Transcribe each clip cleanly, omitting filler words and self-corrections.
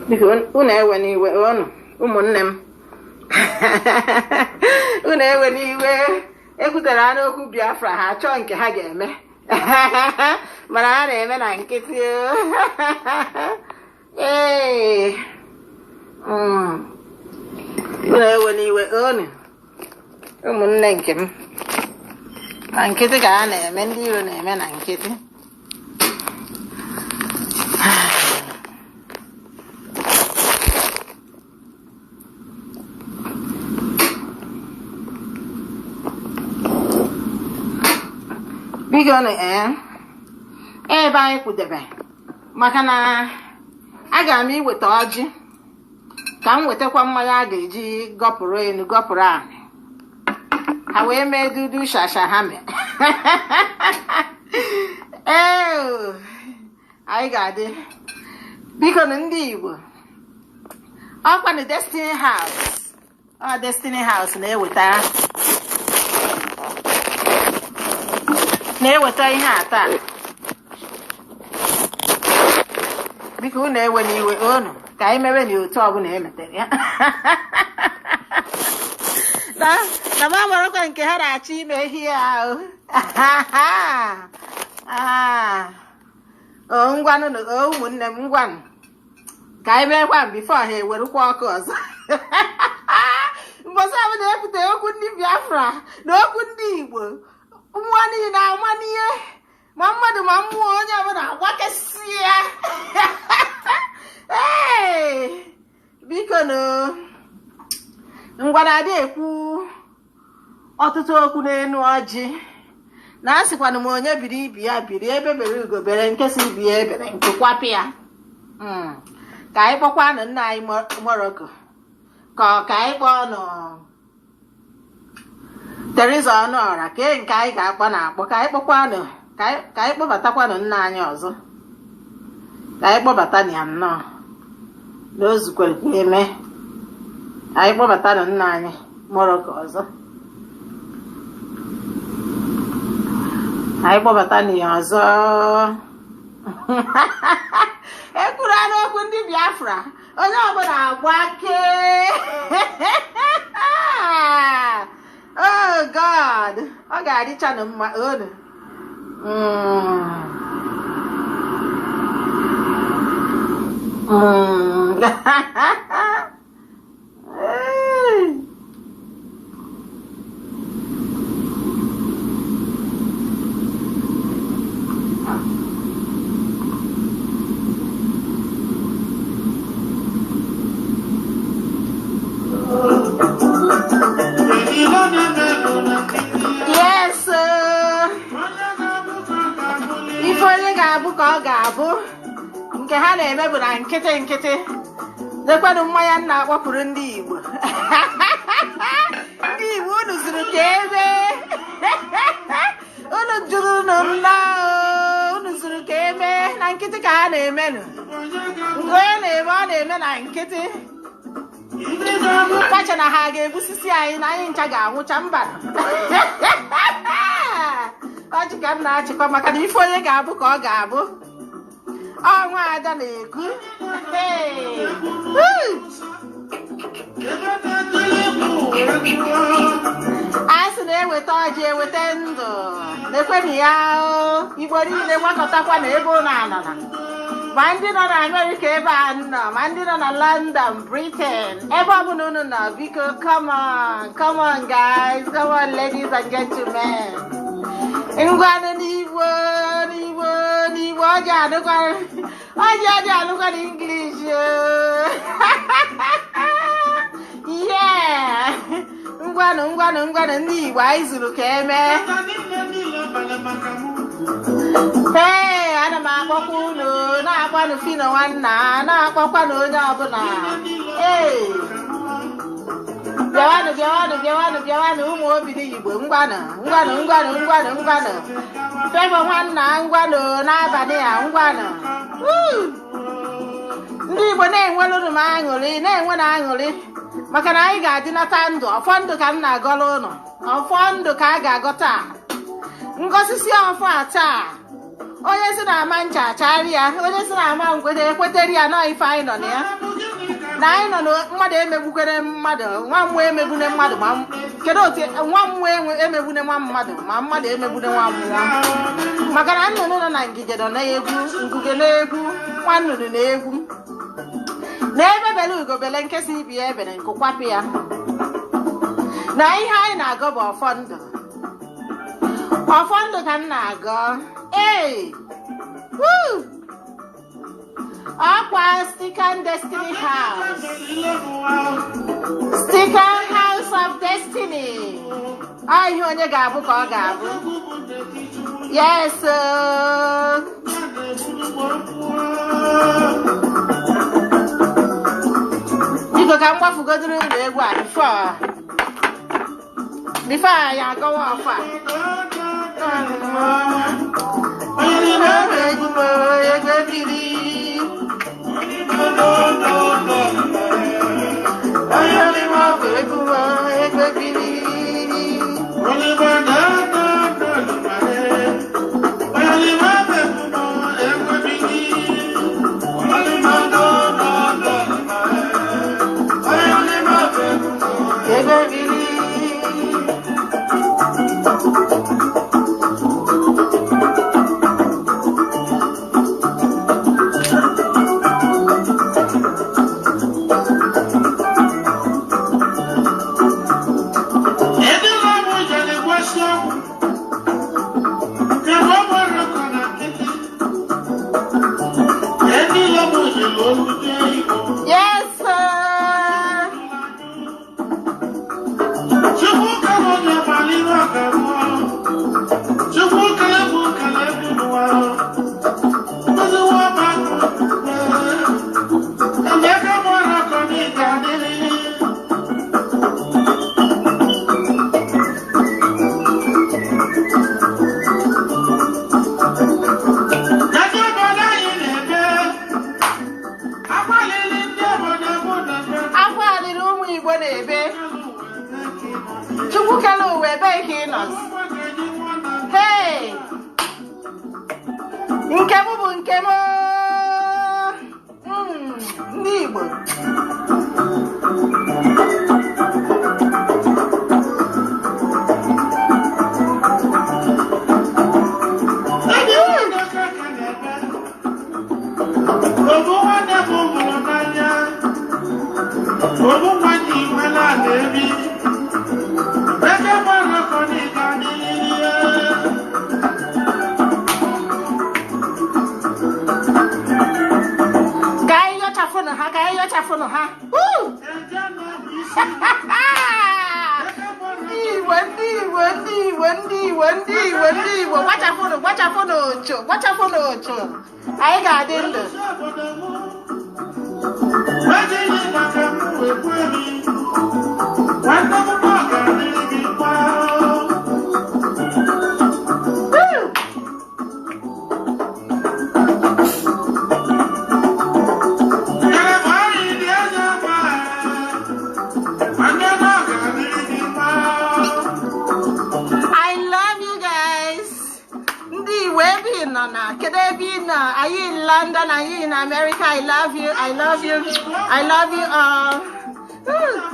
Biko unu ewe n'iwe unu ụmụnne m. Unu ewe n'iwe ekwutere anụ okwu Biafra ha achọ nke ha ga-eme. Mana ha na-eme na nkịtị. Ee. Unu ewe n'iwe unu ụmụnne nke m. Na nkịtị ka ha na-eme, ndị iro na-eme na nkịtị. Biko ebe anyị kwudebe maka na aga m iweta ọjị ka m wetakwa mmanya a ga-eji gọpụrụ enu gọpụrụ anị ha wee mee dudu shasha ha mee. Anyị ga-adị biko na ndị Igbo ọkwa na Destiny House Destiny House na-eweta ihe a taa. Biko unu ewe n'iwe unu ka anyị mewe n'otu ọbụla emetere ya. Na m amarakwa nke ha na-achọ ime ihe ahụ. Ngwanụ ụmụnne m ngwanụ ka anyị meekwa bifo ha ewerukwa ọkụ ọzọ. Mbọsị ahụ na-epụta okwu ndị Biafra na okwu ndị Igbo. Mmụọ niile ama n'ihe ma mmadụ ma mmụọ onye ọbụla agbakasị ya. Biko ngwana dị ekwu ọtụtụ okwu n'enu ọjị na asịkwana m onye biri ibi ya biri ebe bere ugo bere nke si ibi ya ebere nke kwapị ya. Ka anyị kpọkwanụ nna anyị Morocco ka anyị kpọọ nụ Teresa Ọnụọra ka nke anyị ga-akpọ na-akpọ ka anyị kpọkwanụ ka anyị kpọbatakwanụ nna anyị ọzọ ka anyị kpọbata ya nnọọ na o zukwere ka eme anyị kpọbatanụ nna anyị Morocco ọzọ anyị kpọbatanụ ya ọzọ. Ekwuru anụ okwu ndị Biafra onye ọbụla agbake. Oh God, ọ ga-adịcha na mma unu. Yes, ife onye ga-abụ ka ọ ga-abụ nke ha na-eme bụ na nkịtị nkịtị. Dekwanụ mmanya nna akpọpụrụ ndị Igbo. Ndị Igbo unu zuru ka ebe unu jụrụ n'ụlọ unu zuru ka eme na nkịtị ka ha na-emenụ. Nke onye na-eme ọ na-eme na nkịtị. Kacha na ha ga-egbusisi anyị na anyị ncha ga-anwụcha mba. Ọjị ka m na-achịkwa maka na ife onye ga-abụ ka ọ ga-abụ. Ọnwa ada na-ekwu. A sị na-eweta ọjị eweta ndụ na-ekwenụ ya. Igbo niile gbakọtakwa na ebe ụlọ anọna ma ndị nọ na America ebe a nọ ma ndị nọ na London, Britain, ebe ọbụla unu nọ biko come on guys, come on ladies and gentlemen. Ngwanụ n'Igbo ọjị adịkwa n'English. Yeah. Ngwanụ ndị Igbo anyị zuru ka eme. Ana m akpọkwa unu na-akpanụ Fino nwanna na-akpọkwanụ onye ọbụla. Bịawanụ ụmụ obidi Igbo ngwanụ. Favour nwanna ngwanụ n'abalị a ngwanụ. Ndị Igbo na-enwelụnụ m aṅụrị maka na anyị ga-adị nata ndụ. Ọfọ ndụ ka m na-agọla ụnụ. Ọfọ ndụ ka a ga-agọ taa. Ngosisi ọfọ a taa onye si na ama ncha chari ya, onye si na ama ngwete ekwetere ya na ife anyị nọ na ya. Na anyị nọ na mmadụ emegbukwere mmadụ, nwa mmụọ emegbune mmadụ ma kedu otu nwa mmụọ emegbune nwa mmadụ ma mmadụ emegbune nwa mmụọ. Maka na nnụnụ nọ na ngige nọ na-egwu, nguge na-egwu, nwa nnụnụ na-egwu. Na ebe bele ugo bele nkesi ibi ya ebere nkụkwapụ ya. Na ihe anyị na-agọ bụ ọfọ ndụ. Ọfọ ndụ ka m na-agọ. Hey! Woo! Aqua Sticker Destiny House. Sticker House of Destiny. Oh, ihe onye ga-abụ ka ọ ga-abụ. Yes. Biko ka m gbafugodoro ụlọ egwu a before ya agawa ọfa. Yes, sir. Hey, nkemo bụ nkemo. Ndị Igbo. Wachafunu ocho. Anyị ga-adị ndụ. Are you in London? Are you in America? I love you. I love you. I love you all.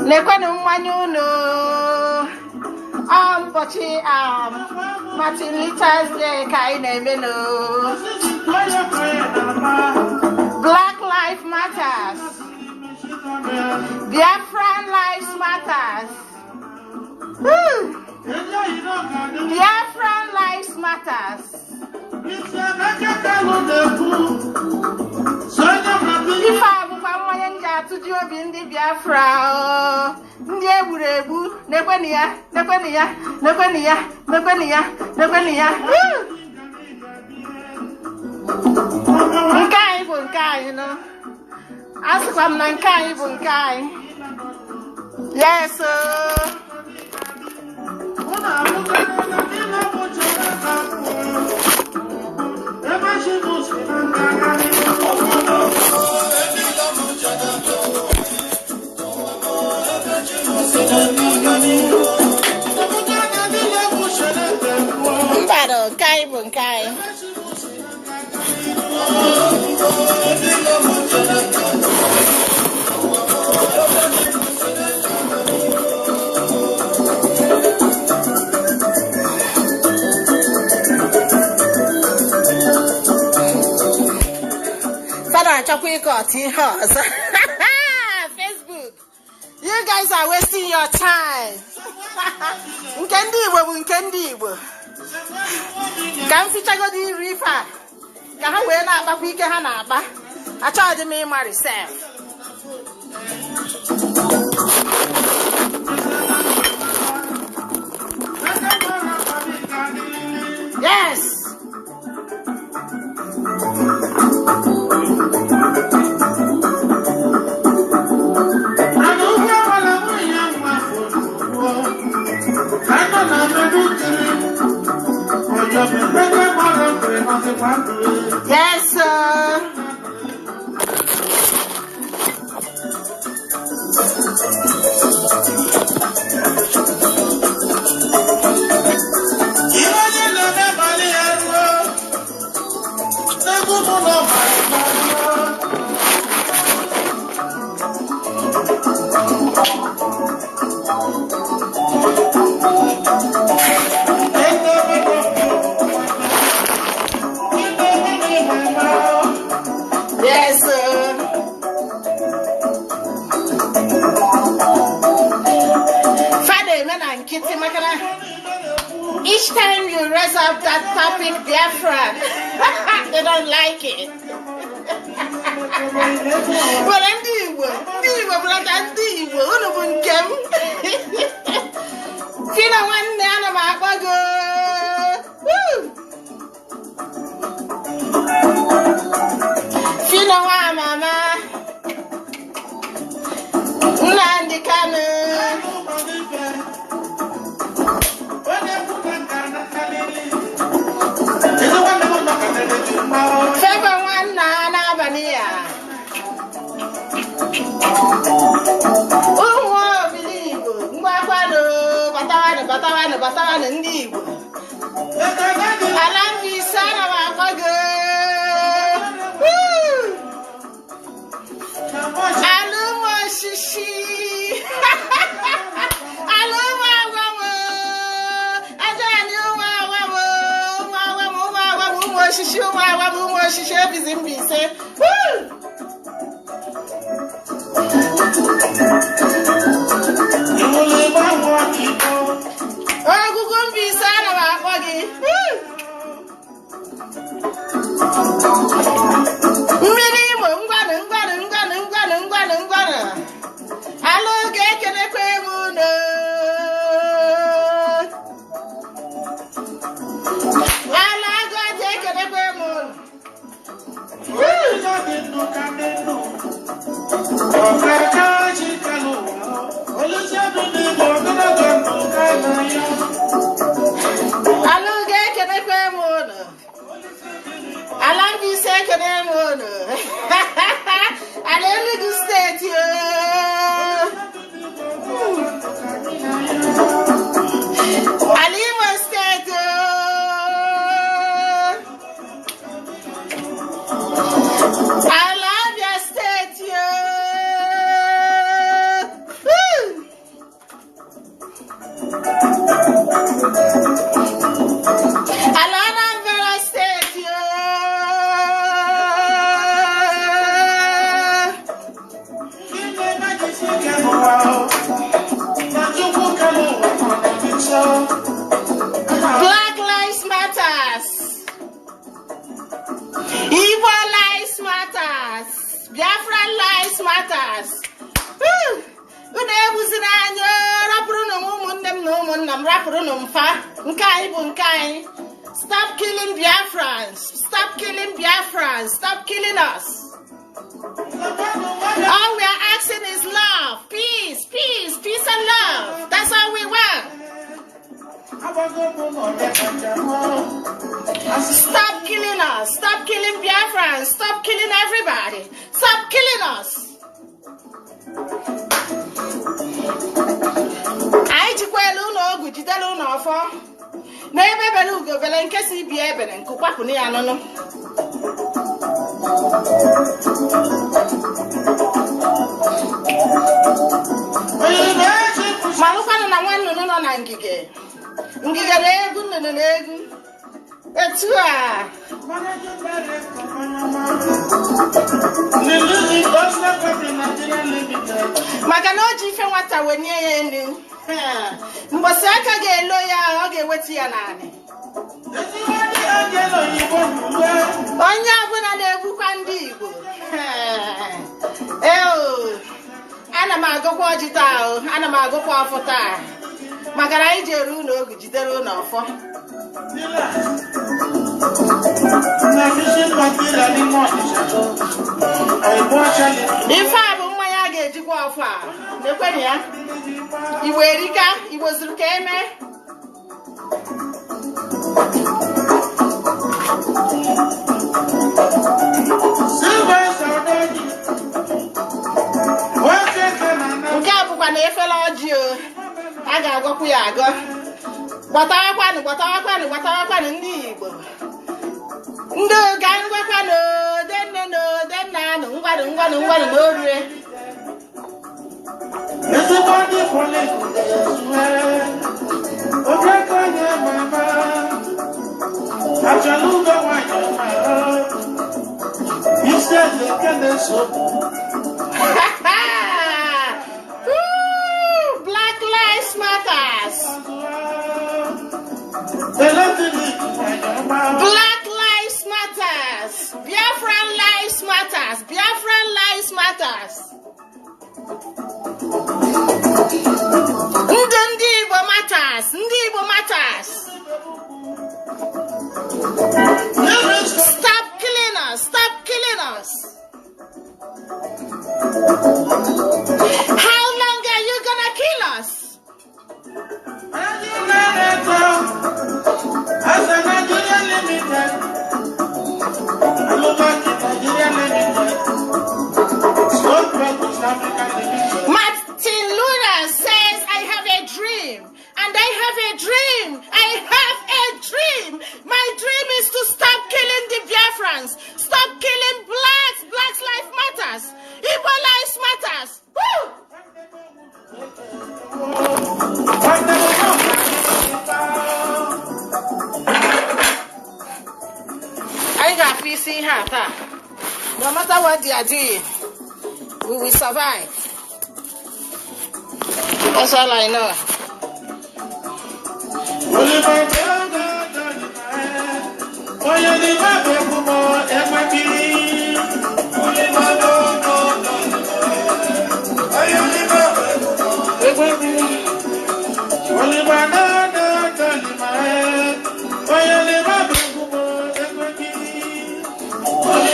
Lekwenu mmanya unu. Ụbọchị Martin Luther's Day ka anyị na-eme no. Black Lives Matters. Biafran Lives Matters. Biafran Lives Matters. Ife abụkwa mmanya nji atụji obi ndị Biafra ndị egburu egbu nekweni ya nekweni ya nekweni ya nekweni ya nekweni ya. Nke anyị bụ nke anyị nọ. Asịkwa m na nke anyị bụ nke anyị. Yes. Kai Bunkai. Facebook, you guys are wasting your time. Nkendi Igbo. Can feature go the river. Can we not back week Hanaba? I charge me myself. Yes. Yes, sir. Yes, sir. Father, man, and Kitty Makana. Each time you raise up that topic, Biafran, they don't like it. Well, I'm Fina one nana mabago. Fina wa mama. Nandi kanu. Feba one nana bania. Batawana Ndi. Alambi sana wakogo. Alumo shishi. Alumo wawo. Ajani wawo shishi bizimbise. Black Lives Matters. Igbo Lives Matters. Biafran Lives Matters. Stop killing Biafrans. Stop killing Biafrans. Stop killing us. All we are asking is love, peace, peace, peace and love. That's all we want. Stop killing us. Stop killing Biafrans. Stop killing everybody. Stop killing us. I jidere ụlọ ọfọ n'ebe bere ugo bere nke si bịa ebere nke kwapụ ya nụnụ malụkwanụ na nwa nnụnụ nọ na ngige na egwu nnụnụ na egwu etu a maka na o ji ife nwata wenye ya elu mgbọsị aka ga-elo ya ọ ga-eweta ya naanị onye ọbụla na-egbukwa ndị Igbo ana m agụkwa ọjị taa ana m agụkwa ọfọ taa maka na anyị jere ụlọ ogu jidere ụlọ ọfọ ife a bụ mmanya a ga-ejikwa ọfọ a na-ekwenụ ya Igbo erika Igbo zuru ka eme nke a bụkwa na efela ọjị a ga-agwakwu ya agọ gbatarakwanụ ndị Igbo ndị ka ngwakwanụ denne na odenna anụ ngwanụ n'orie Black Lives Matters. Black Lives Matters. Biafran Lives Matters. Biafran Lives Matters. Ndi Igbo Matters. Ndi Igbo Matters. Stop killing us. Stop killing us. How long are you gonna kill us? Martin Luther says, I have a dream, and I have a dream. I have a dream. My dream is to stop killing the Biafrans, stop killing blacks. Black lives matters. Igbo lives matters. Woo! I got PC here. No matter what they are doing, we will survive. That's all I know.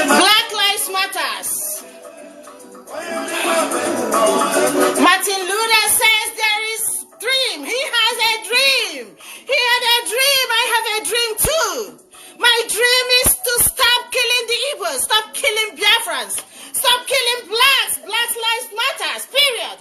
Black Lives Matters. Martin Luther says there is dream. He has a dream. He had a dream. I have a dream too. My dream is to stop killing the Igbos, stop killing Biafrans, stop killing blacks. Black Lives Matters. Period.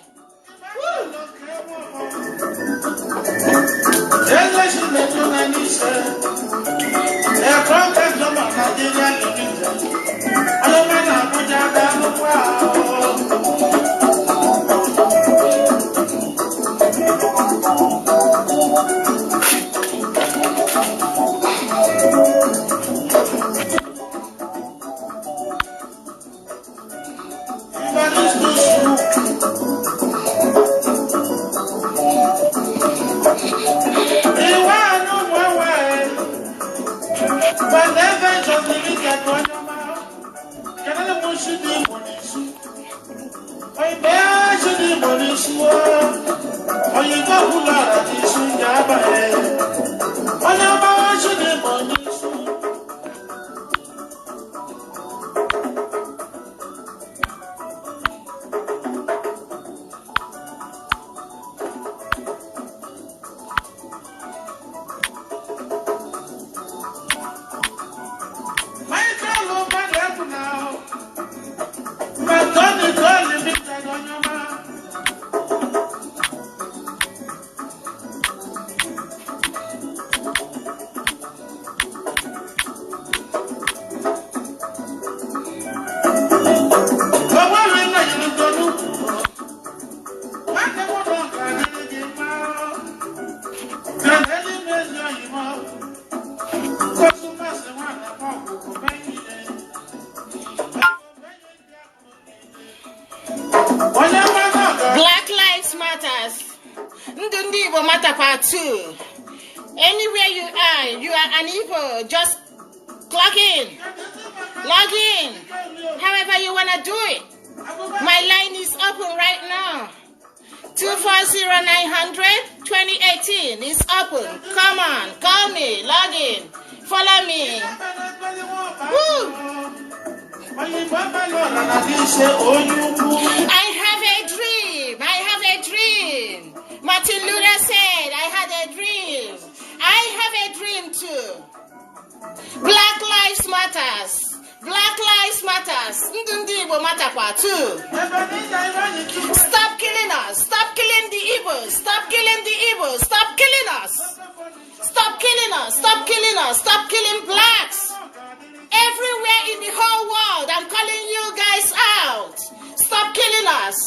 too. Anywhere you are an Igbo. Just log in. However you want to do it. My line is open right now. 240-900-2018 is open. Come on, call me, log in, follow me. Woo. I have a dream. Martin Luther said, I had a dream. I have a dream too. Black Lives Matters. Black Lives Matters. Ndi Igbo matter too. Stop killing us. Stop killing the Igbos. Stop killing the Igbos. Stop killing us. Stop killing us. Stop killing us. Stop killing blacks. Everywhere in the whole world, I'm calling you guys out. Stop killing us.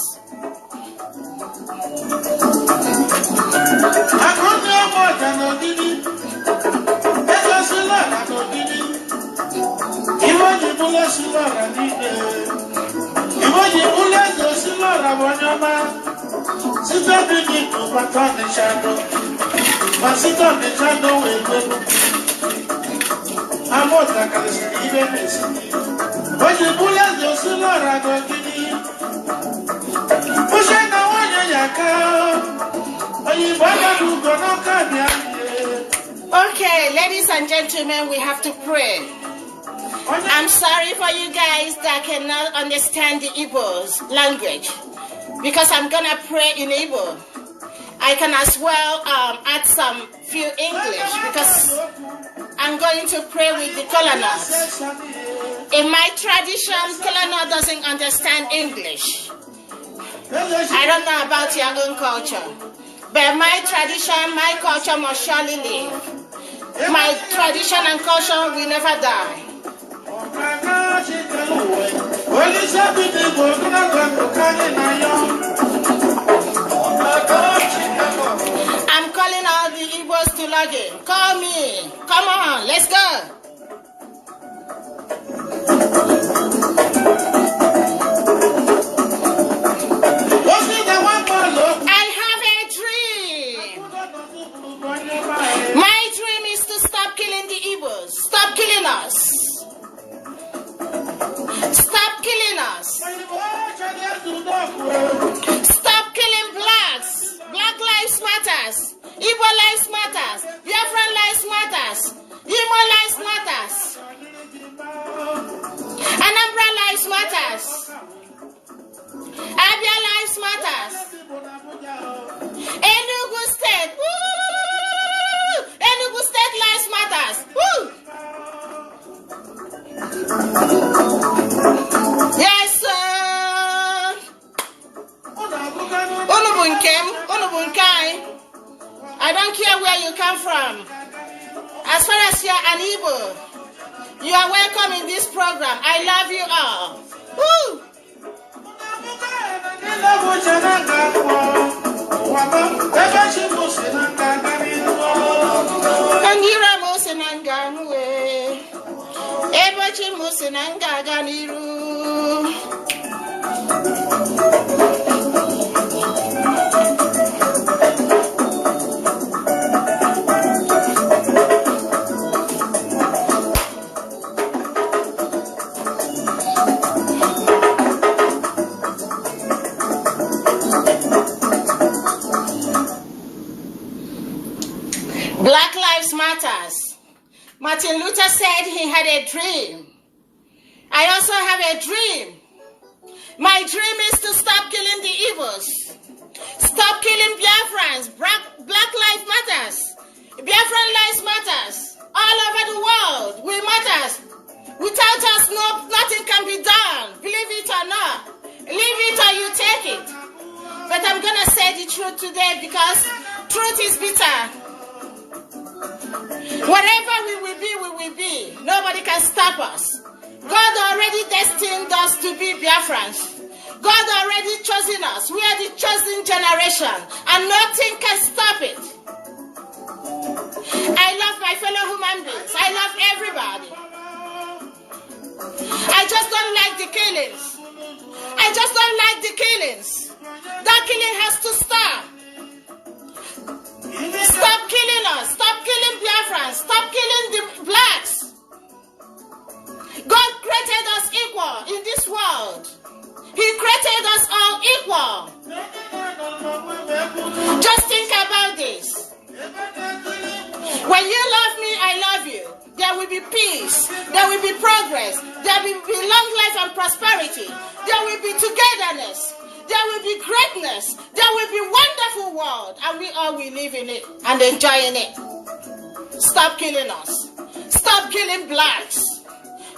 Okay, ladies and gentlemen, we have to pray. I'm sorry for you guys that cannot understand the Igbo's language, because I'm gonna pray in Igbo. I can as well add some few English, because I'm going to pray with the colonels. In my tradition, colonel doesn't understand English. I don't know about your own culture, but my tradition, my culture must surely live. My tradition and culture will never die. I'm calling all the Igbos to log in. Call me. Come on, let's go. I have a dream. My dream is to stop killing the Igbos. Stop killing us. Stop killing us. Stop killing blacks. Black lives matters. Igbo lives matters. BIAFRAN lives matters. Imo lives matters. Anambra lives matters. Abia lives matters. Enugu State. Woo! Enugu State lives matters. Woo! Yes, sir. I don't care where you come from. As far as you're an Igbo, you are welcome in this program. I love you all. Woo! Black Lives Matters. Martin Luther said he had a dream. I also have a dream. My dream is to stop killing the Igbos. Stop killing Biafrans. Black Lives Matters. Biafran Lives Matters. All over the world, we matters. Without us, nothing can be done. Believe it or not. Leave it or you take it. But I'm going to say the truth today because truth is bitter. Whatever we will be. Nobody can stop us. God already destined us to be Biafrans. God already chosen us. We are the chosen generation, and nothing can stop it. I love my fellow human beings. I love everybody. I just don't like the killings. That killing has to stop. Stop love me, I love you. There will be peace. There will be progress. There will be long life and prosperity. There will be togetherness. There will be greatness. There will be wonderful world. And we all will live in it and enjoying it. Stop killing us. Stop killing blacks.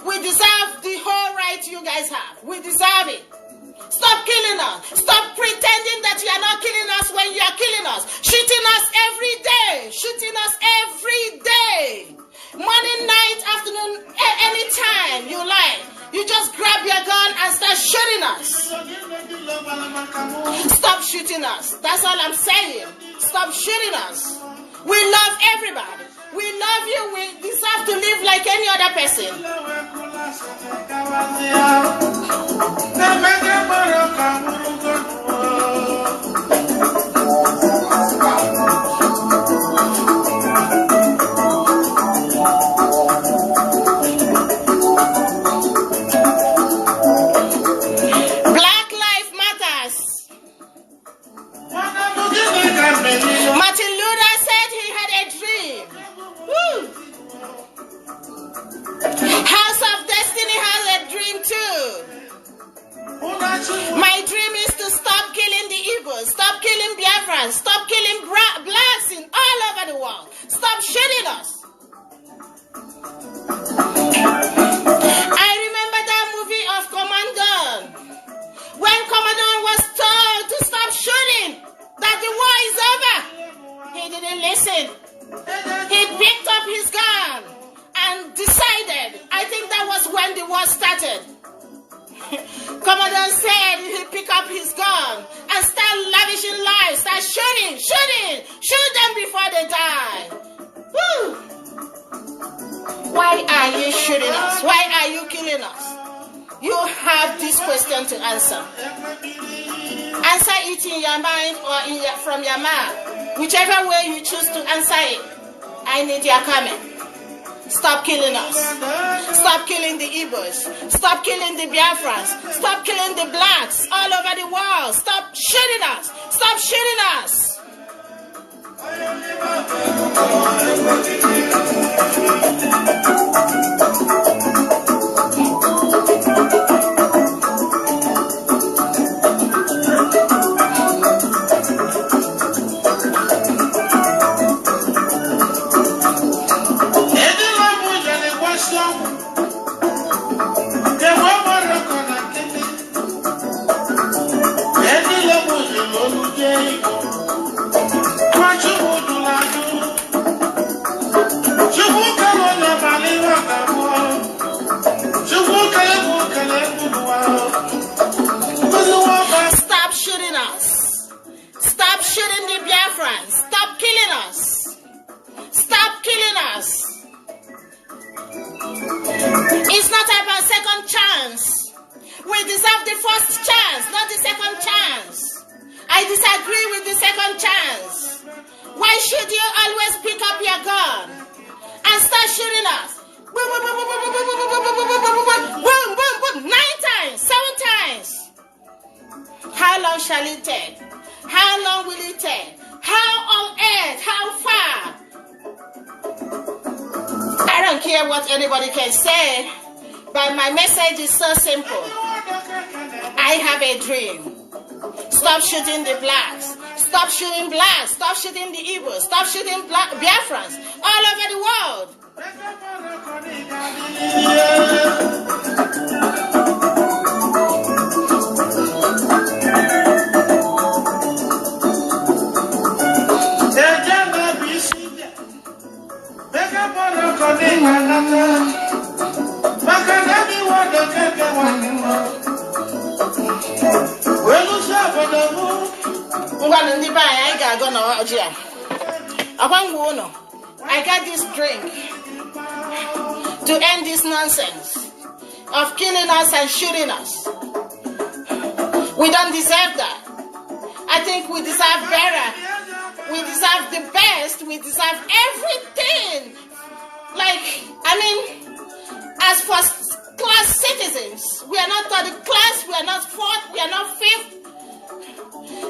We deserve the whole right you guys have. We deserve it. Stop killing us. Stop pretending that you are not killing us when you are killing us. Shooting us every day. Shooting us every day. Morning, night, afternoon, anytime you like. You just grab your gun and start shooting us. Stop shooting us. That's all I'm saying. Stop shooting us. We love everybody. We love you. We deserve to live like any other person. Black Lives Matters. Martin Luther said he had a dream. Woo. House of Destiny has a dream too. My dream is to stop killing the Igbos, stop killing Biafrans, stop killing blacks in all over the world. Stop shooting us. I remember that movie of Commandant. When Commandant was told to stop shooting, that the war is over, he didn't listen. He picked up his gun and decided, I think that was when the war started. Commandant said he pick up his gun and start lavishing lives, start shooting, shoot them before they die. Woo! Why are you shooting us? Why are you killing us? You have this question to answer. Answer it in your mind or from your mouth. Whichever way you choose to answer it, I need your comment. Stop killing us. Stop killing the Igbos. Stop killing the Biafrans. Stop killing the blacks all over the world. Stop shooting us. Stop shooting us. Stop shooting us. Stop shooting the Biafrans. Stop killing us. Stop killing us. It's not about second chance. We deserve the first chance, not the second chance. I disagree with the second chance. Why should you always pick up your gun and start shooting us? Boom, boom, boom, boom, boom, boom, boom, boom, boom, 9 times, 7 times. How long shall it take? How long will it take? How on earth? How far? I don't care what anybody can say, but my message is so simple. I have a dream. Stop shooting the blacks. Stop shooting blacks. Stop shooting the Igbos. Stop shooting Biafrans all over the world. I got this drink to end this nonsense of killing us and shooting us. We don't deserve that. I think we deserve better. We deserve the best. We deserve everything. As first class citizens, we are not third class, we are not fourth, we are not fifth.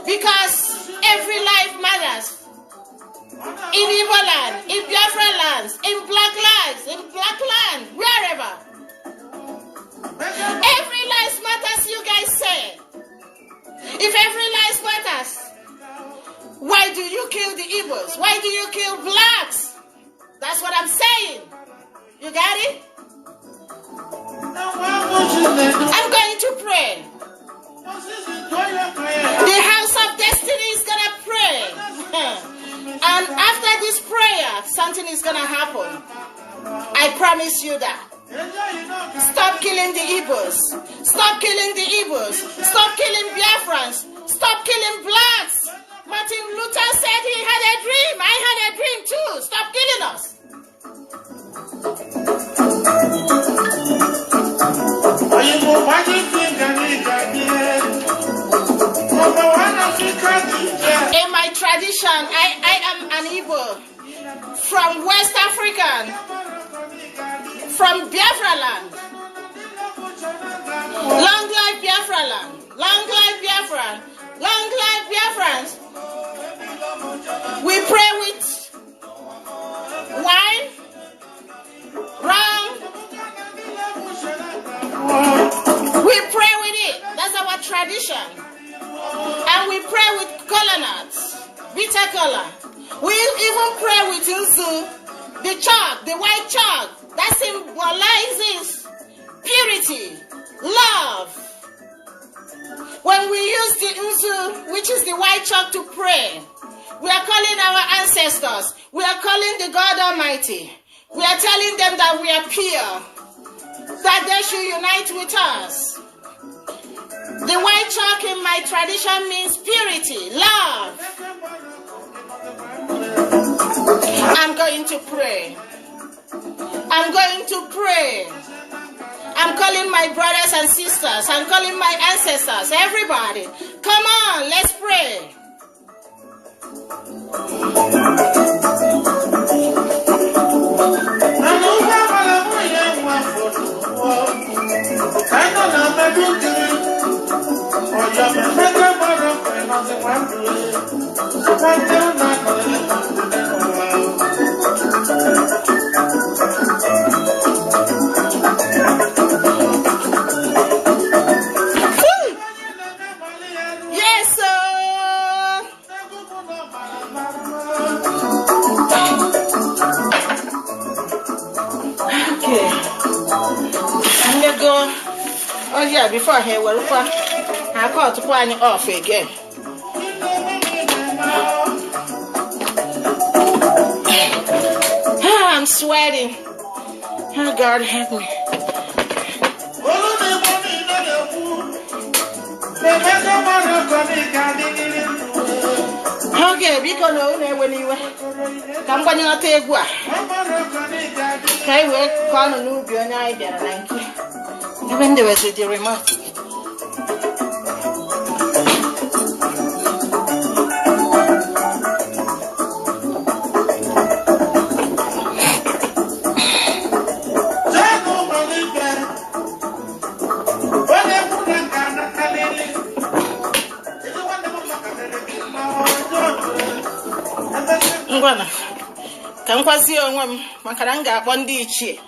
Because every life matters. In Igbo land, in Biafran lands, Igbos? Why do you kill blacks? That's what I'm saying. You got it? I'm going to pray. The House of Destiny is going to pray. And after this prayer, something is going to happen. I promise you that. Stop killing the Igbos. Stop killing the Igbos. Stop killing Biafrans. Stop killing blacks. Martin Luther said he had a dream. I had a dream too. Stop killing us. In my tradition, I am an Igbo from West Africa, from Biafra land. Long life Biafra land. Long life Biafra. Long life Biafrans. We pray with wine, rum. We pray with it. That's our tradition. And we pray with kola nuts, bitter kola. We even pray with uzu, the chalk, the white chalk. That symbolizes purity, love. When we use the uzu, which is the white chalk, to pray, we are calling our ancestors. We are calling the God Almighty. We are telling them that we are pure, that they should unite with us. The white chalk in my tradition means purity, love. I'm going to pray. I'm going to pray. I'm calling my brothers and sisters. I'm calling my ancestors. Everybody, come on, let's pray. Yes, sir. Okay. I'm gonna go. Oh yeah, before I hear what I call to find you off again. I'm sweating. Oh God, help me. Okay, because no when you come when you take what? Okay, we call a new idea. Thank you. Even there was the remote. Ngwana ka nkwazi onwe m maka na m ga-akpọ ndị ichie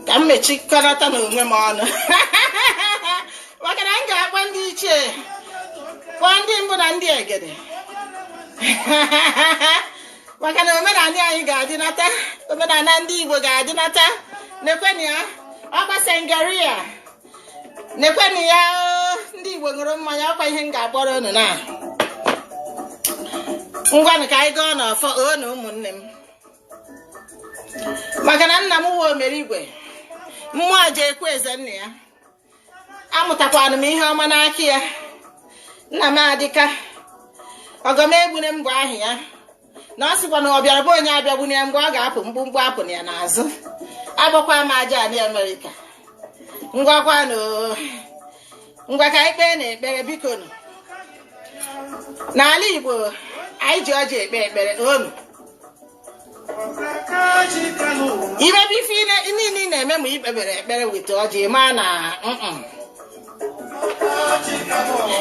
ka m mechikọrọta n'onwe m ọnụ maka na m ga-akpọ ndị ichie kpọọ ndị mbụ na ndị egede maka na omenala anyị ga-adịnata, omenala ndị Igbo ga-adịnata. Nekweni ya ọkwa sengeria, nekweni ya ndị Igbo ṅụrụ mmanya, ọkwa ihe m ga-akpọrọ unu na ngwanụ ka anyị gaa n'ọfọ na ụmụnne m, maka na nna m wụ Omerigwe, mmụọ ji ekwe eze nna ya. Amụtakwanụ m ihe ọma n'aka ya. Nna m adịka ọgọm egbune m bụ ahụ ya, na ọ sịkwa na ọ bịara bụ onye abịagbune ya mgbe ọ ga-apụ mgbumgbu apụ na ya n'azụ. Agbakwa m aja na Amerịka. Ngwa ka anyị kpee n'ekpere biko nụ. N'ala Igbo anyị ji ọjị ekpe ekpere onu. Ibe bife niile na-eme ma ikpebere ekpere wite ọjị ma na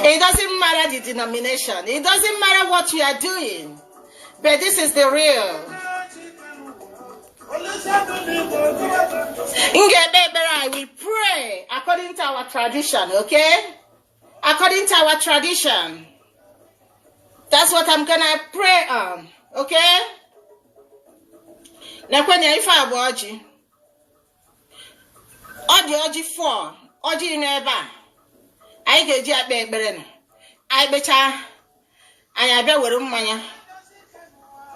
it doesn't matter the denomination, it doesn't matter what you are doing, but this is the real. We pray according to our tradition, okay? According to our tradition. That's what I'm gonna pray on. Okay? Nekwenya ife abụ ọjị. Ọ dị ọjị 4. Ọjị n'ebe a. Anyị ga-eji akpa ekpere na. Anyị kpechaa. Anyị abịa were mmanya.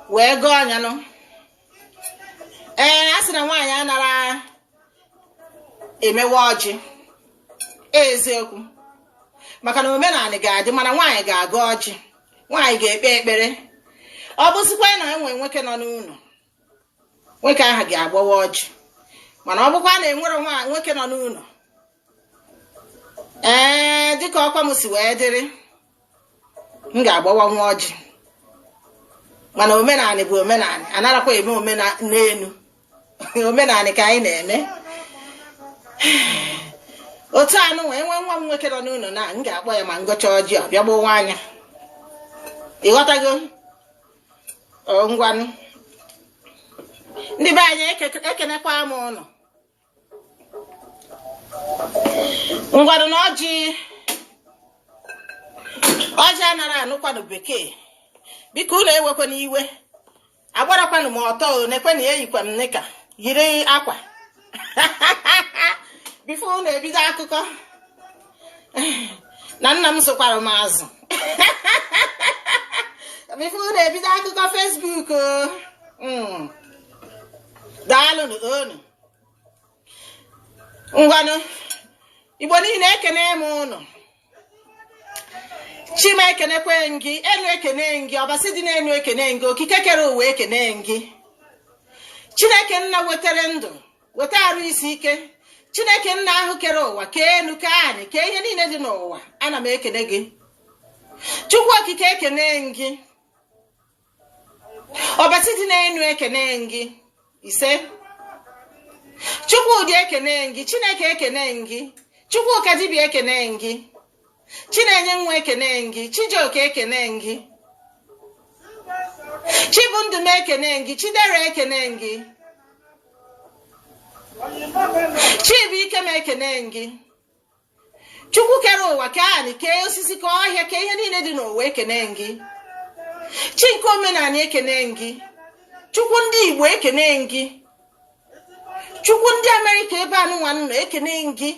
Wee gụọ anya nụ. A sị na nwaanyị anara emewe ọjị. Eziokwu. Maka na omenala ga-adị mana nwaanyị ga-agụ ọjị. Nwaanyị ga-ekpe ekpere. Ọ bụzikwa na enwe nwoke nọ n'ụlọ. Nwoke ahụ ga-agbawa ọjị. Mana ọ bụkwa na enwere nwoke nọ n'ụlọ. Dịka ọkwa m si wee dịrị. M ga-agbawa nwa ọjị. Mana omenala bụ omenala. Anarakwa eme omenala n'elu. Omenala ka anyị na-eme. Otu anụ wee nwe nwa m nwoke nọ n'ụlọ na m ga-akpọ ya ma ngọcha ọjị ọ bịa gbawa anya. Ịghọtago? Ngwanụ. Ndị be anyị ekenekwa m ụnụ. Ngwanụ na ọjị anara anụkwanụ bekee. Biko ụlọ ewekwana iwe. Agbarakwanụ m ọtọ nekwenụ eyikwa m nika yiri akwa. Bifo ụnụ ebido akụkọ. Na nna m sokwara m azụ. Bifo ụnụ ebido akụkọ Facebook. Daalụ unu. Ngwanụ. Igbo niile ekene m unu. Chima ekenekwe gị, enu ekene gị, ọbasi dị n'enu ekene gị, okike kere ụwa ekene gị. Chineke nna wetere ndụ, weta arụ isi ike. Chineke nna ahụ kere ụwa, kee enu, kee anyị, kee ihe niile dị n'ụwa. Ana m ekene gị. Chukwu okike ekene gị. Ọbasi dị n'enu ekene gị. Ise. Chukwu dị ekene gị, Chineke ekene gị. Chukwu okadibia ekene gị. Chinenye nwa ekene gị, Chijioke ekene gị. Chibundum ekene gị, Chidera ekene gị. Chibuike m ekene gị. Chukwu kere ụwa ka anyị, kee osisi ka ọhịa, ka ihe niile dị n'ụwa ekene gị. Chinke omenala ekene gị. Chukwu ndị Igbo ekene gị. Chukwu ndị Amerịka ebe anụnwa nọ ekene gị.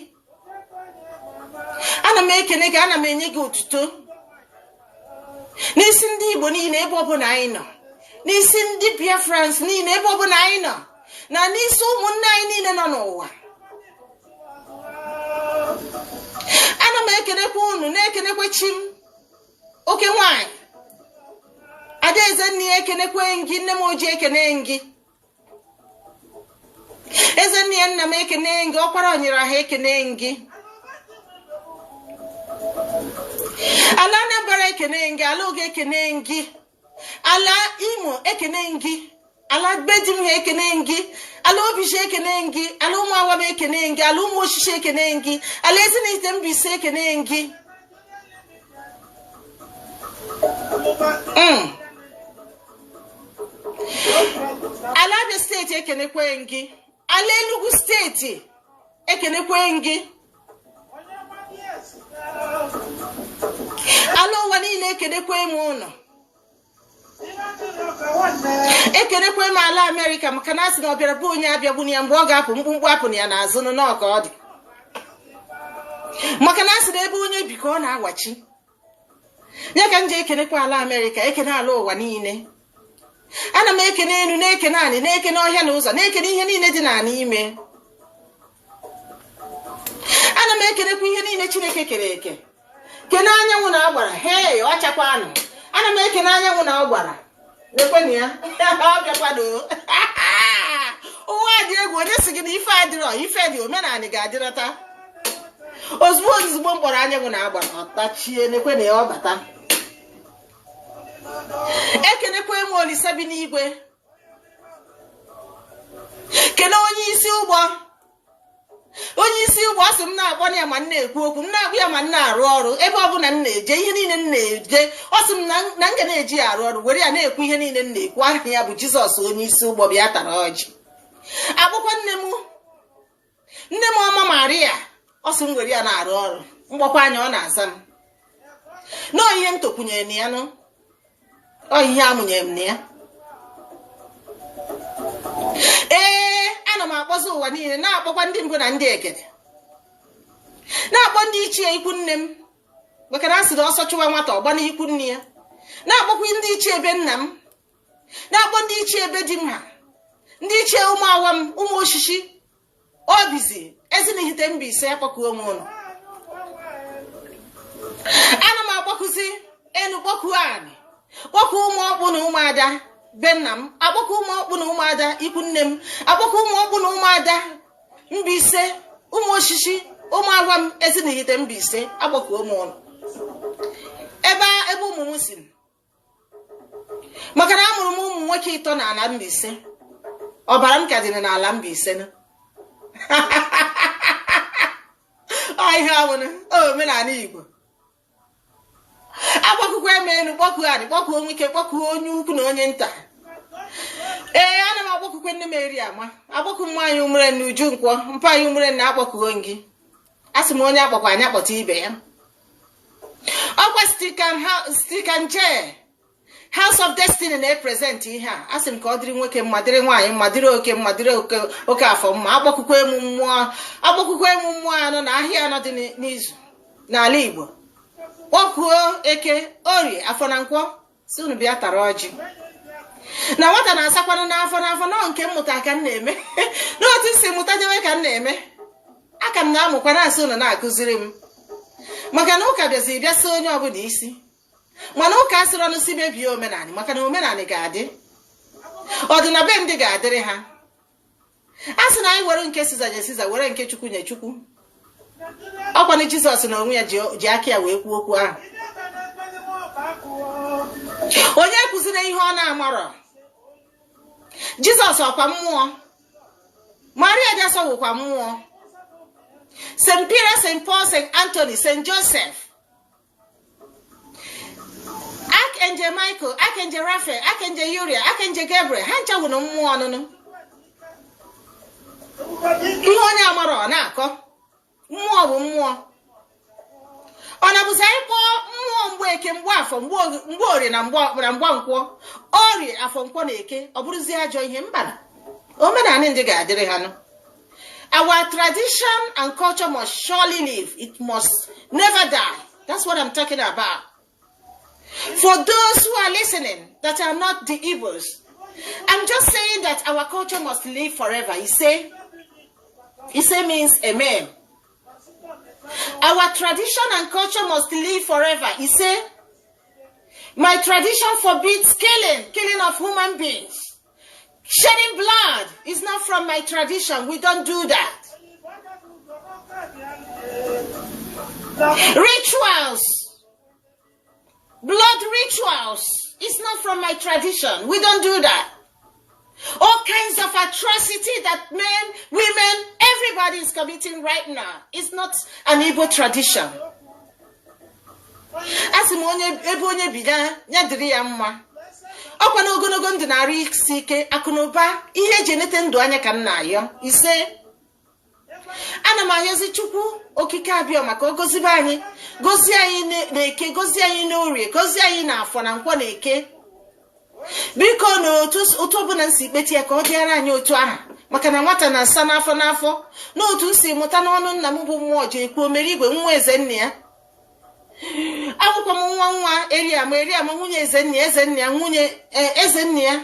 Ana m ekene gị, ana m enye gị otuto. N'isi ndị Igbo niile ebe ọbụla anyị nọ. N'isi ndị BIAFRANS niile ebe ọbụla anyị nọ. Na n'isi ụmụnne anyị niile nọ n'ụwa. Ana m ekenekwa unu, na-ekenekwa chi m. Oke nwanyị. Adaeze nne ya ekenekwe gị, nne m ojii ekene gị. Eze nne ya nna m ekene gị, ọkwara onyere ha ekene gị. Ala Anambra ekene gị, ala Oge ekene gị. Ala Imo ekene gị. Ala Bedim ekene gị. Ala Obije ekene gị. Ala Ụmụ Awam ekene gị. Ala Ụmụ Oshishi ekene gị. Ala Ezinite Mbaise ekene gị. Ala Abia steeti ekenekwe gị. Ala Enugu steeti ekenekwe gị. Ala ụwa niile ekenekwe m ụnụ. Ekenekwe m ala Amerịka maka na asị na ọ bịara bụ onye abịagbuni ya mgbe ọ ga-apụ mkpụmkpụ apụ na ya n'azụ n'ọka ọ dị. Maka na asị na ebe onye bi ka ọ na-awachi. Ya ka m ji ekenekwa ala Amerịka, ekene ala ụwa niile. Ana m ekene enu, na-ekene anị, na-ekene ọhịa na ụzọ, na-ekene ihe niile dị n'ala ime. Ana m ekenekwa ihe niile Chineke kere eke. Kene anyanwụ na agbara, hei ọ chakwanụ. Ana m ekene anyanwụ na agbara. Lekwenụ ya, ọ bịakwado. Ụwa dị egwu, onye si gị na ife adịrọ, ife dị omenala ga-adịrọta. Ozugbo mkpọrọ anyanwụ na agbara, ọ tachie, lekwenụ ya ọ bata. Ekenekwa m Olise bi n'igwe. Kene onye isi ụgbọ. Onye isi ụgbọ asị m na-akpọ ya ma m na-ekwu okwu, m na-agwa ya ma m na-arụ ọrụ, ebe ọbụla m na-eje, ihe niile m na-eje, ọ sị m na m ga na-eji ya arụ ọrụ, were ya na-ekwu ihe niile m na-ekwu. Aha ya bụ Jizọs onye isi ụgbọ bịa tara ọjị. Agbụkwa nne m ọma Maria, ọ sị m were ya na-arụ ọrụ, mgbakwa anya ọ na-aza m. Nọọ ihe m tokwunyere na ya nụ. ọ ihe amụnye m na ya. Ana m akpọzi ụwa niile na-akpọkwa ndị mbụ na ndị egede, na-akpọ ndị ichie ikwu nne m maka na asị na ọsọ chụwa nwata ọgba n'ikwu nne ya, na-akpọkwa ndị ichie ebe nna m, na-akpọ ndị ichie ebe di m ha, ndị ichie ụmụ awam, ụmụ oshishi, obizi, ezinihite Mbaise akpọkuo m ụlọ. Ana m akpọkụzi enu, kpọkuo anyị, kpọkuo ụmụ ọkpụ na ụmụada be nna m, akpọkuo ụmụ ọkpụ na ụmụada ikwu nne m, akpọkuo ụmụ ọkpụ na ụmụada Mbaise, ụmụ oshishi, ụmụ awam, ezinihite Mbaise akpọkuo m ụlọ. Ebe ụmụ m si maka na amụrụ m ụmụ nwoke 3 n'ala Mbaise, ọbara m ka dị n'ala Mbaise na ihe awụna omenala Igbo. Agbakụkwa emenu, kpọkuo anyị, kpọkuo nwoke, kpọkuo onye ukwu na onye nta. Ana m agbakụkwa nne m eri ama, agbakụ mma anyị umere na Uju Nkwọ, mpa anyị umere na akpọkuo gị. Asị m onye akpọkwa anyị akpọta ibe ya. Ọkwa stikan je House of Destiny na-epresent ihe a. Asị m ka ọ dịrị nwoke mma, dịrị nwaanyị mma, dịrị oke mma, dịrị oke afọ mma. Agbakụkwa emu mmụọ anọ na ahịa anọ dị n'izu n'ala Igbo. Kpọkuo Eke, Orie, Afọ na Nkwọ, si unu bịa tara ọjị. Na nwata na-asakwanụ n'afọ nọ nke mmụta ka m na-eme n'otu si mụta jewe ka m na-eme. Aka m na-amụkwa na-asị unu na-akụziri m, maka na ụka bịazi bịa si onye ọbụla isi, mana ụka asịrị ọnụ si mebie omenala, maka na omenala ga-adị, ọdịnabe ndị ga-adịrị ha. A sị na anyị were nke Siza nye Siza, were nke Chukwu nye Chukwu. Ọkwanụ Jizọs na onwe ya ji aka ya wee kwuo okwu ahụ. Onye kụziri ihe ọ na-amarọ. Jizọs ọkwa mmụọ, Maria dị asọ wụkwa mmụọ, St. Peter, St. Paul, St. Anthony, St. Joseph, Archangel Michael, Archangel Raphael, Archangel Uriel, Archangel Gabriel, ha ncha wụrụ mmụọ ọnụnụ. Ihe onye amarọ ọ na-akọ. Mmụọ bụ mmụọ. Ọ na-abụzi anyị kpọọ mmụọ Mgbeke, Mgbafọ, Mgborie na Mgbankwọ, Orie, Afọ, Nkwọ na Eke, ọ bụrụzie ajọ ihe mba. Omenala ndị ga-adịrị ha nụ. Our tradition and culture must surely live. It must never die. That's what I'm talking about. For those who are listening that are not the Igbos, I'm just saying that our culture must live forever. Ise means amen. Our tradition and culture must live forever. Ise. My tradition forbids killing of human beings. Shedding blood is not from my tradition. We don't do that. Rituals, blood rituals, is not from my tradition. We don't do that. All kinds of atrocity that men, women, everybody is committing right now is not an Igbo tradition. Asimonye ebonye biga nyadiri ya mma. Ọkwa na ogologo ndụ na-arụ isi ike, akụnụba, ihe eji enete ndụ anya ka m na-ayọ. Ise, ana m ayọzi Chukwu okike abịa maka o gozibe anyị, gozie anyị na-Eke, gozie anyị n'Orie, gozie anyị na Afọ na Nkwọ na Eke. Biko na otu ọbụla nsi ikpeti ya ka ọ dịara anyị otu aha, maka na nwata na-asa n'afọ n'otu nsi mụta n'ọnụ nna m bụ mmụọ ji ekwu omere igwe nwa eze nne ya. Akwụkwọ m nwa Eriama nwunye eze nne ya, nwunye eze nne ya,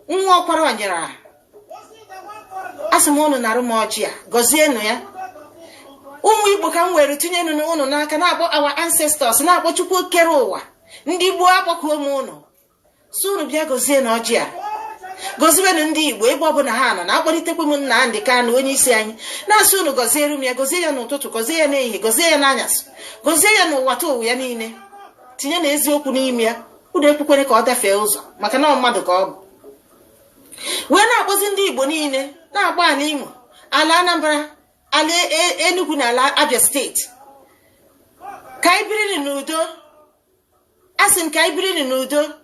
nwa ọkwara wanyere. Asị m unu na-arụ m ọjị a, gọzienụ ya. Ụmụ Igbo ka m were tinye unu n'aka, na-akpọ our ancestors, na-akpọ Chukwu kere ụwa. Ndị Igbo akpọkuo m unu. So unu bịa gọzienụ ọjị a. Gọzienụ ndị Igbo ebe ọ bụla ha nọ, na-akpọlitekwa m nna ndị ka na onye isi anyị. Na-asị unu gọziere m ya, gọzie ya n'ụtụtụ, gọzie ya n'ehihie, gọzie ya n'anyasị, gọzie ya n'ụwa ụwa ya niile. Tinye na eziokwu n'ime ya. Unu ekwekwere ka ọ dafee ụzọ, maka na mmadụ ka ọ bụ. Wee na-akpọzi ndị Igbo niile, na-agba ala Imo, ala Anambra, ala Enugu na ala Abia steeti. Ka anyị biri n'udo. Asị m ka anyị biri n'udo.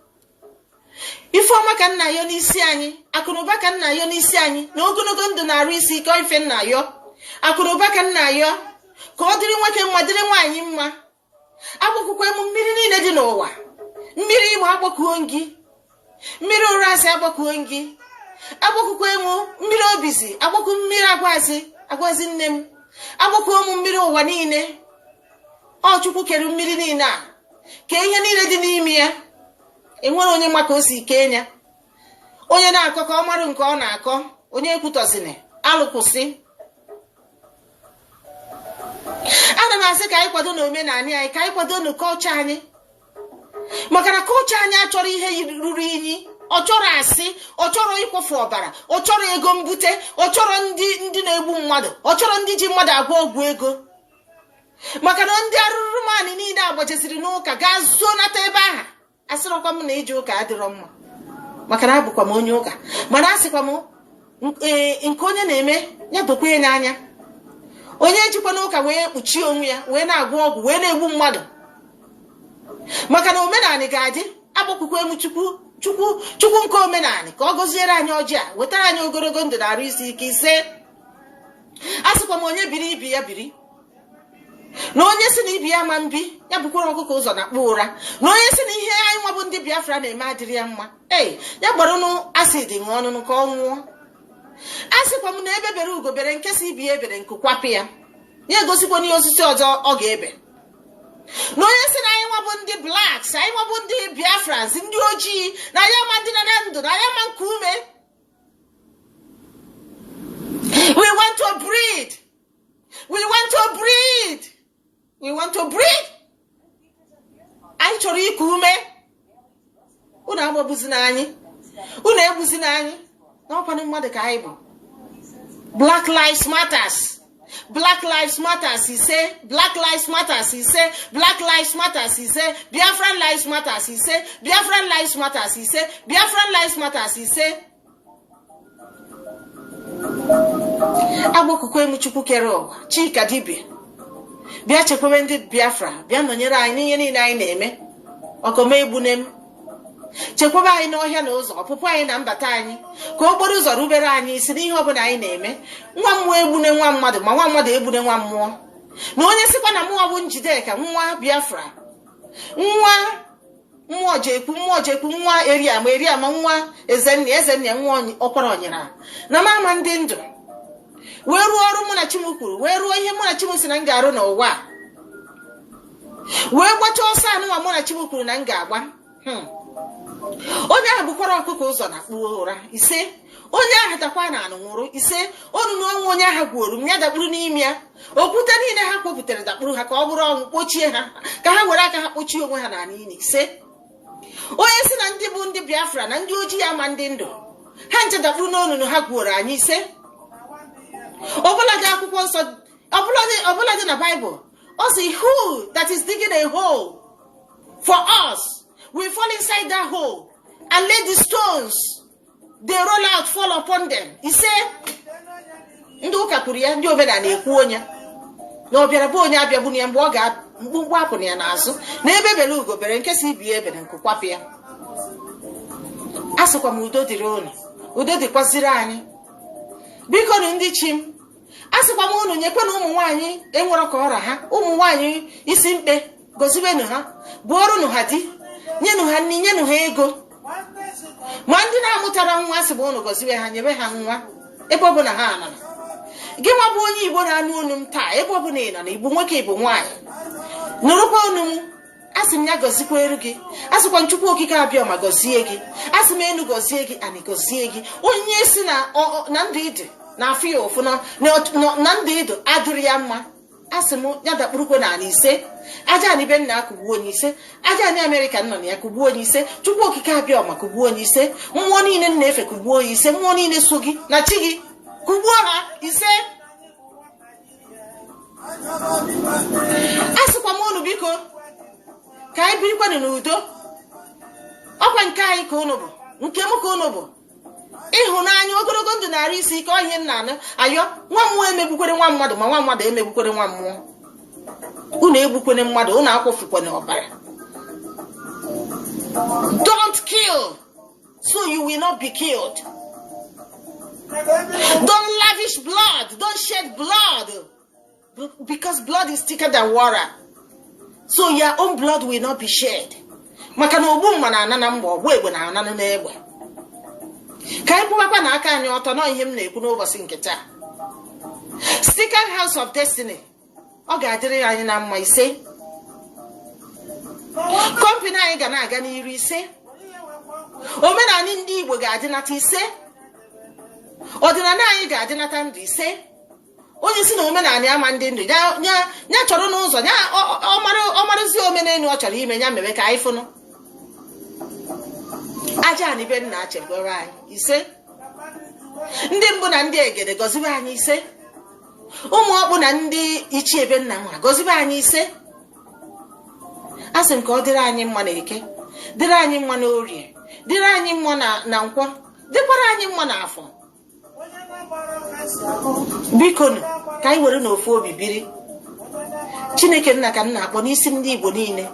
Ifeọma ka nna yo n'isi anyị, akụnụba ka nna yo n'isi anyị, na ogologo ndụ na-arụ isi ike ife nna yo. Akụnụba ka nna yo, ka ọ dịrị nwoke mma, dịrị nwaanyị mma. Agbụkwụkwa emu mmiri niile dị n'ụwa. mmiri Imo agbakuo gị, mmiri Urasi agbakuo gị, agbakukwa emu mmiri Obisi, agbaku mmiri agwazi nne m, agbakuo m mmiri ụwa niile. Ọ Chukwu kere mmiri niile a, ka ihe niile dị n'ime ya. Enwere onye maka o si Kenya. Onye na-akọ ka ọ marụ nke ọ na-akọ, onye ekwutọzine alụkwụsị. Ana m asị ka anyị kwado na omenala anyị, ka anyị kwado na kọlcha anyị, maka na kọlcha anyị achọrọ ihe ruru inyi. Ọ chọrọ asị, ọ chọrọ ịkwafu ọbara, ọ chọrọ ego mbute, ọ chọrọ ndị na-egbu mmadụ, ọ chọrọ ndị ji mmadụ agwa ọgwụ ego. Maka na ndị arụrụ mmadụ niile agbachesiri n'ụka gaa zuo nata ebe aha. Asịrọkwa m na ije ụka adịrọ mma, maka na abụkwa m onye ụka, mana asịkwa m nke onye na-eme ya dokwa ya n'anya. Onye ejikwa n'ụka wee kpuchie onwe ya, wee na-agwọ ọgwụ, wee na-egbu mmadụ. Maka na omenala ga-adị, agbakwukwe m Chukwu nke omenala ka ọ gọziere anyị ọjị a, wetara anyị ogologo ndụ na arụ isi ike ise. Asịkwa m onye biri ibi ya biri, na onye si na ibi ya ma mbi ya bukwara ọkụkọ ụzọ na kpụ ụra, na onye si na ihe anyị nwa bụ ndị Biafra na-eme adịrị ya mma, ya gbarụnụ acid ṅụọ ọnụnụ ka ọ nwụọ. Asịkwa m na ebe bere ugo bere nke si ibi ebere nke kwapụ ya, ya egosikwa n'ihe osisi ọzọ ọ ga-ebe. Na onye si na anyị nwa bụ ndị blacks, anyị nwa bụ ndị Biafrans, ndị ojii, na ya ma ndị na ndụ, na ya ma nke ume. We want to breed. We want to breed. We want to breed. Anyị chọrọ iku ume. Unu agbabuzina anyị. Unu egbuzina anyị. N'ọkwanụ mmadụ ka anyị bụ. Black Lives Matters. Black Lives Matters ise. Black Lives Matters ise. Black Lives Matters ise. Biafran Lives Matters ise. Biafran Lives Matters ise. Biafran Lives Matters ise. Agbakukwe m Chukwu kere ụwa, Chika dibịa. Bịa chekwebe ndị Biafra, bịa nọnyere anyị n'ihe niile anyị na-eme. Ọkọma egbune m. Chekwaba anyị n'ọhịa na ụzọ, ọpụpụ anyị na mbata anyị, ka okporo ụzọ rubere anyị isi n'ihe ọbụla anyị na-eme. Nwa mmụọ egbune nwa mmadụ, ma nwa mmadụ egbune nwa mmụọ. Na onye sikwa na mmụọ bụ Njideka, nwa Biafra, nwa mmụọ jekwu, nwa Eriama, nwa Ezennia, nwa ọkwara onyera. Na mama ndị ndụ. Wee ruo ọrụ mụ na Chimu kwuru, wee ruo ihe mụ na Chimu si na m ga-arụ n'ụwa. Wee gbacha ọsọ anụnwa mụ na Chimu kwuru na m ga-agba. Onye ahụ bukwara ọkụkọ ụzọ na kpuo ụra ise. Onye ahụ takwa na anụ nwụrụ ise. Onu n'ọnwụ onye ahụ gwuru m ya dakpuru n'ime ya. Okwute niile ha kpopụtara dakpuru ha ka ọ bụrụ ọnwụ, kpochie ha ka ha were aka ha kpochie onwe ha n'ala ini ise. Onye si na ndị bụ ndị Biafra na ndị ojii ama ndị ndụ, ha nche dakpuru n'onunu ha gwuoro anyị ise. Ọbụladị akwụkwọ nsọ, ọbụladị na Bible, ọ sị, who that is digging a hole for us will fall inside that hole and let the stones they roll out fall upon them. Ise ndị ụka kwuru ya, ndị omenala ekwu onye na ọ bịara bụ onye abịagbunu ya mgbe ọ ga-mkpụmkpụ apụ ya n'azụ, na ebe bere ugo bere nke si ibi ebere nke kwapụ ya. Asịkwa m udo dịrị unu, udo dịkwaziri anyị. Biko nu ndị chi m, asịkwa m unu nyekwana ụmụ nwaanyị enwere ka ọra ha, ụmụ nwaanyị isi mkpe, gozibenu ha, bụọrụnụ ha di, nyenụ ha nri, nyenụ ha ego. Ma ndị na-amụtara nwa asị bụ unu gozibe ha, nyebe ha nwa ebe ọ bụ na ha anara. Gị nwa bụ onye Igbo na-anụ unu m taa, ebe ọ bụ na ị nọ na Igbo nwoke Igbo nwaanyị, nụrụkwa unu m. Asị m ya gozikwa eru gị, asịkwa Chukwu okike abịa ma gozie gị, asị m enu gozie gị, anyị gozie gị. Onye si na ndụ ịdị na afọ ya ụfụ na ndụ ịdị adịrị ya mma, asị m ya dakpurukwe na ala ise. Aja anyị be nna akụgbuo onye ise, aja anyị Amerịka nọ na ya kụgbuo onye ise, Chukwu okike abịa ma kụgbuo onye ise, mmụọ niile na-efe kụgbuo onye ise, mmụọ niile so gị na chi gị kụgbuo ha ise. Asịkwa m unu biko ka anyị birikwanụ n'udo. Ọkwa nke anyị ka unu bụ, nke m ka unu bụ. Ịhụnanya, ogologo ndụ na arụ isi ike, ihe nna anụ ayọ. Nwa mmụọ emegbukwere nwa mmadụ, ma nwa mmadụ emegbukwere nwa mmụọ. Unu egbukwere mmadụ, unu akwụfukwana ọbara. Don't kill so you will not be killed. Don't lavish blood, don't shed blood, because blood is thicker than water. So your own blood will not be shed. maka na ogbu mma na-ana na mgbe ọgbụ egbe na-ana n'egbe. Ka anyị kwụbakwa na aka anyị ọtọ nọ ihe m na-ekwu n'ụbọchị nke taa. Sticker House of Destiny ọ ga-adịrị anyị na mma ise. Kọmpini anyị ga na-aga n'iru ise. Omenala ndị Igbo ga-adịnata ise. Ọdịnala anyị ga-adịnata ndụ ise. Onye si na omenala ama ndị ndụ ya chọrọ n'ụzọ ya ọmarụzi omenelu ọ chọrọ ime ya mere ka anyị fụnụ. Aja anyị be nna chekwara anyị ise. Ndị mbụ na ndị egede gọzibe anyị ise. Ụmụ ọkpụ na ndị ichie be nna nwa gọzibe anyị ise. Asị m ka ọ dịrị anyị mma na Eke, dịrị anyị mma na Orie, dịrị anyị mma na Nkwọ, dịkwara anyị mma na Afọ. Biko nụ ka anyị were n'ofu obi biri. Chineke nna ka nna akpọ n'isi ndị Igbo niile.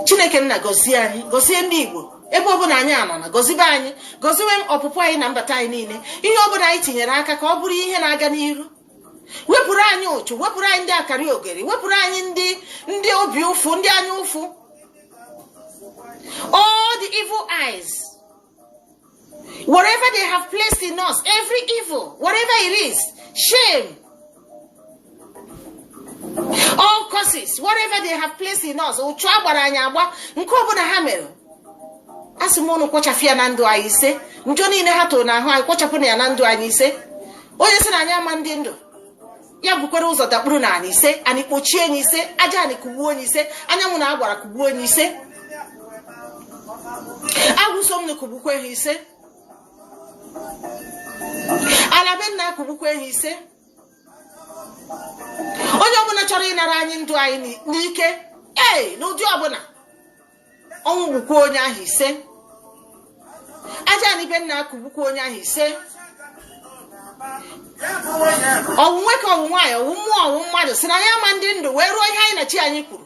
Chineke nna gọzie anyị, gọzie ndị Igbo ebe ọbụla anyị anọ na gọzibe anyị, gọziwe ọpụpụ anyị na mbata anyị niile. Ihe ọbụla anyị tinyere aka ka ọ bụrụ ihe na-aga n'iru. Wepụrụ anyị ụchụ, wepụrụ anyị ndị akarị ogeri, wepụrụ anyị ndị obi ụfụ, ndị anya ụfụ. All the evil eyes, whatever they have placed in us, every evil, whatever it is, shame, all curses, whatever they have placed in us, ụchụ agbara anyị agba nke ọbụla ha mere. Asị m unu kpochafịa na ndụ anyị ise. Njọ niile ha tụrụ n'ahụ anyị kpochapụ ya na ndụ anyị ise. Onye sị na anyị ama ndị ndụ ya bukwara ụzọ dakpuru na anyị ise. Anyị kpochie anyị ise. Aja anyị kugbuo anyị ise. Anyanwụ na agbara kugbuo anyị ise. Agwụsom na kugbukwe ha ise. Ala be nna kugbukwe ha ise. Onye ọbụla chọrọ ịnara anyị ndụ anyị n'ike n'ụdị ọbụla ọnwụ gbukwa onye ahụ ise. Aja anyị be nna kugbukwa onye ahụ ise. Ọwụ nwoke ọwụ nwaanyị ọwụ mmụọ ọwụ mmadụ si na ya ama ndị ndụ wee ruo ihe anyị na chi anyị kwuru.